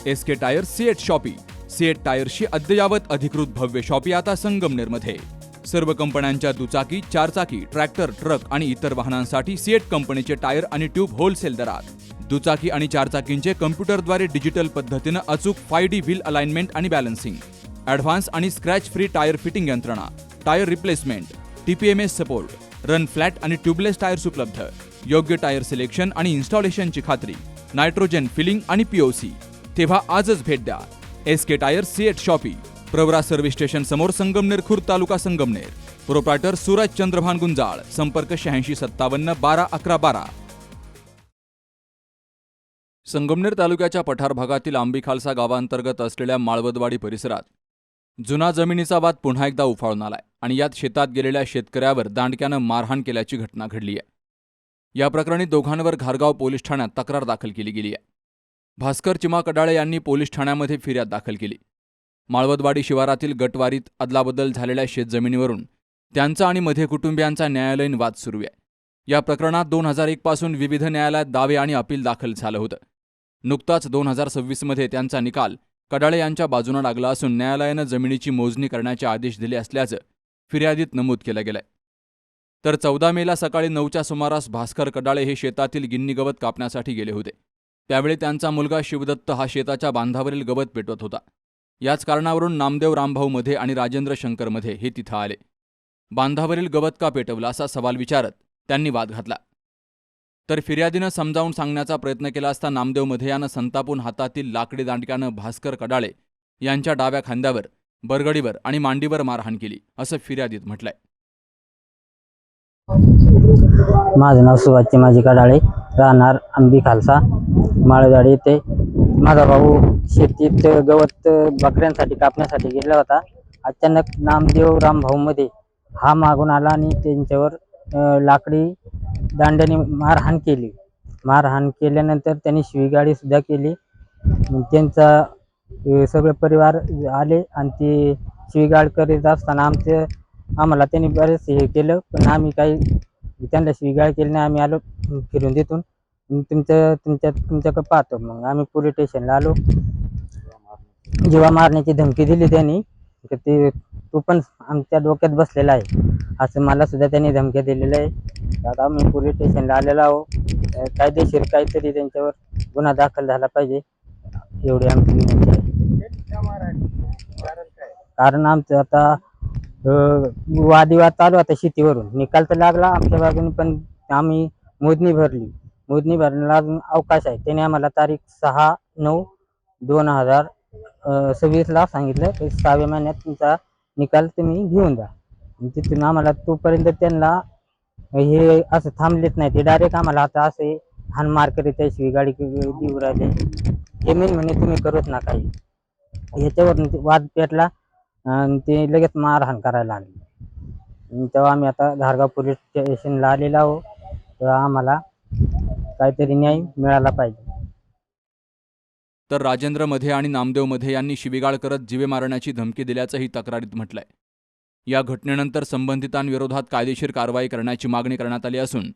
SK tyre CEAT shoppe. CEAT टायर्सची अद्ययावत अधिकृत भव्य शॉपी आता संगमनेरमध्ये. सर्व कंपन्यांच्या दुचाकी, चारचाकी, ट्रॅक्टर, ट्रक आणि इतर वाहनांसाठी सिएट कंपनीचे टायर आणि ट्यूब होलसेल दरात. दुचाकी आणि चारचाकींचे कम्प्युटरद्वारे डिजिटल पद्धतीनं अचूक 5D व्हील अलाइनमेंट आणि बॅलन्सिंग, ॲडव्हान्स आणि स्क्रॅच फ्री टायर फिटिंग यंत्रणा, tyre replacement, TPMS support, run flat आणि ट्यूबलेस टायर्स उपलब्ध. योग्य टायर सिलेक्शन आणि इन्स्टॉलेशनची खात्री, नायट्रोजन फिलिंग आणि POC. तेव्हा आजच भेट द्या. SK tyre CEAT shoppe, Pravara service station समोर, संगमनेर खुर्द, तालुका संगमनेर. प्रोप्रायटर सूरज चंद्रभान गुंजाळ. संपर्क 8657 12 11 12. संगमनेर तालुक्याच्या पठार भागातील आंबीखालसा गावांतर्गत असलेल्या माळवदवाडी परिसरात जुना जमिनीचा वाद पुन्हा एकदा उफाळून आलाय आणि यात शेतात गेलेल्या शेतकऱ्यावर दांडक्यानं मारहाण केल्याची घटना घडली आहे. या प्रकरणी दोघांवर घारगाव पोलीस ठाण्यात तक्रार दाखल केली गेली आहे. भास्कर चिमा कडाळे यांनी पोलीस ठाण्यामध्ये फिर्याद दाखल केली. माळवदवाडी शिवारातील गटवारीत अदलाबदल झालेल्या शेतजमिनीवरून त्यांचा आणि मध्ये कुटुंबियांचा न्यायालयीन वाद सुरू आहे. या प्रकरणात 2001 पासून विविध न्यायालयात दावे आणि अपील दाखल झालं होतं. नुकताच 2026 मध्ये त्यांचा निकाल कडाळे यांच्या बाजूने लागला असून न्यायालयानं जमिनीची मोजणी करण्याचे आदेश दिले असल्याचं फिर्यादीत नमूद केलं गेलंय. तर 14 मेला सकाळी 9च्या सुमारास भास्कर कडाळे हे शेतातील गिन्नी गवत कापण्यासाठी गेले होते. त्यावेळी त्यांचा मुलगा शिवदत्त हा शेताच्या बांधावरील गवत पेटवत होता. याच कारणावरून नामदेव रामभाऊ मध्ये आणि राजेंद्र शंकर मध्ये हे तिथं आले. बांधावरील गवत का पेटवलं असा सवाल विचारत त्यांनी वाद घातला. तर फिर्यादीनं समजावून सांगण्याचा प्रयत्न केला असता नामदेव मध्ये यानं संतापून हातातील लाकडी दांडक्यानं भास्कर कडाळे यांच्या डाव्या खांद्यावर, बरगडीवर आणि मांडीवर मारहाण केली असं फिर्यादीत म्हटलंय. माझं नाव सुभाष चिमाजी कडाळे, राहणार आंबीखालसा, माळवदवाडी येथे. माझा भाऊ शेतीत गवत बकऱ्यांसाठी कापण्यासाठी गेला होता. अचानक नामदेव रामभाऊ मध्ये हा मागून आला आणि त्यांच्यावर लाकडी दांड्याने मारहाण केली. मारहाण केल्यानंतर त्यांनी शिवीगाळी सुद्धा केली. त्यांचा सगळे परिवार आले आणि ते शिवीगाळ करीत असताना आम्हाला त्यांनी बरेच हे केलं, पण आम्ही काही त्यांना शिवीगाळ केली नाही. आम्ही आलो फिरून तिथून, तुमच्याकडे पाहतो. मग आम्ही पोलीस स्टेशनला आलो. जीवा मारण्याची धमकी दिली त्यांनी, ते तू पण आमच्या डोक्यात बसलेला आहे असं मला सुद्धा त्यांनी धमक्या दिलेल्या आहे. आता आम्ही पोलीस स्टेशनला आलेलो आहो. कायदेशीर काहीतरी त्यांच्यावर गुन्हा दाखल झाला पाहिजे एवढी आमची विनंती आहे. कारण आमचं आता वादिवाद चालू आता शेतीवरून. निकाल तर लागला आमच्या बाजूने, पण आम्ही मोजणी भरण्याला अजून अवकाश आहे. त्याने आम्हाला तारीख 6/9/2026 सांगितलं की 6व्या महिन्यात तुमचा निकाल तुम्ही घेऊन जा. तिथून आम्हाला तोपर्यंत त्यांना हे असं थांबलेत नाही. ते डायरेक्ट आम्हाला आता असे हानमार करीत आहे, शिवीगाळी देऊ राहिले. जमीन म्हणे तुम्ही करत ना काही. ह्याच्यावरून वाद पेटला आणि ते लगेच मारहाण करायला लागले. तेव्हा आम्ही आता घारगाव पोलीस स्टेशनला आलेलो आहो. तेव्हा आम्हाला काहीतरी न्याय मिळाला पाहिजे. तर राजेंद्र मध्ये आणि नामदेव मध्ये यांनी शिवीगाळ करत जीवे मारण्याची धमकी दिल्याचंही तक्रारीत म्हटलंय. या घटनेनंतर संबंधितांविरोधात कायदेशीर कारवाई करण्याची मागणी करण्यात आली असून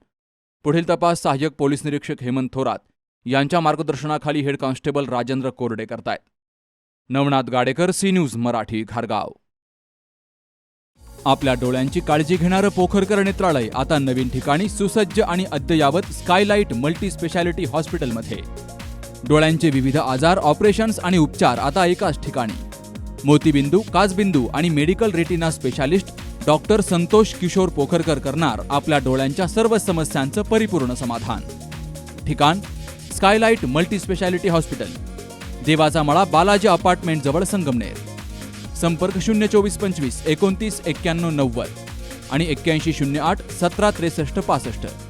पुढील तपास सहाय्यक पोलीस निरीक्षक हेमंत थोरात यांच्या मार्गदर्शनाखाली हेड कॉन्स्टेबल राजेंद्र कोरडे करतायत. नवनाथ गाडेकर, सी न्यूज मराठी, घारगाव. आपल्या डोळ्यांची काळजी घेणारं पोखरकर नेत्रालय आता नवीन ठिकाणी सुसज्ज आणि अद्ययावत स्कायलाइट मल्टी स्पेशालिटी हॉस्पिटलमध्ये. डोळ्यांचे विविध आजार, ऑपरेशन्स आणि उपचार आता एकाच ठिकाणी. मोतीबिंदू, काचबिंदू आणि medical retina specialist doctor Santosh Kishor Pokharkar करणार आपल्या डोळ्यांच्या सर्व समस्यांचं परिपूर्ण समाधान. ठिकाण स्कायलाइट मल्टी स्पेशालिटी हॉस्पिटल, देवाचा मळा, बालाजी अपार्टमेंट जवळ, संगमनेर. संपर्क 02425 29 91 90 आणि 8108 17 63 65.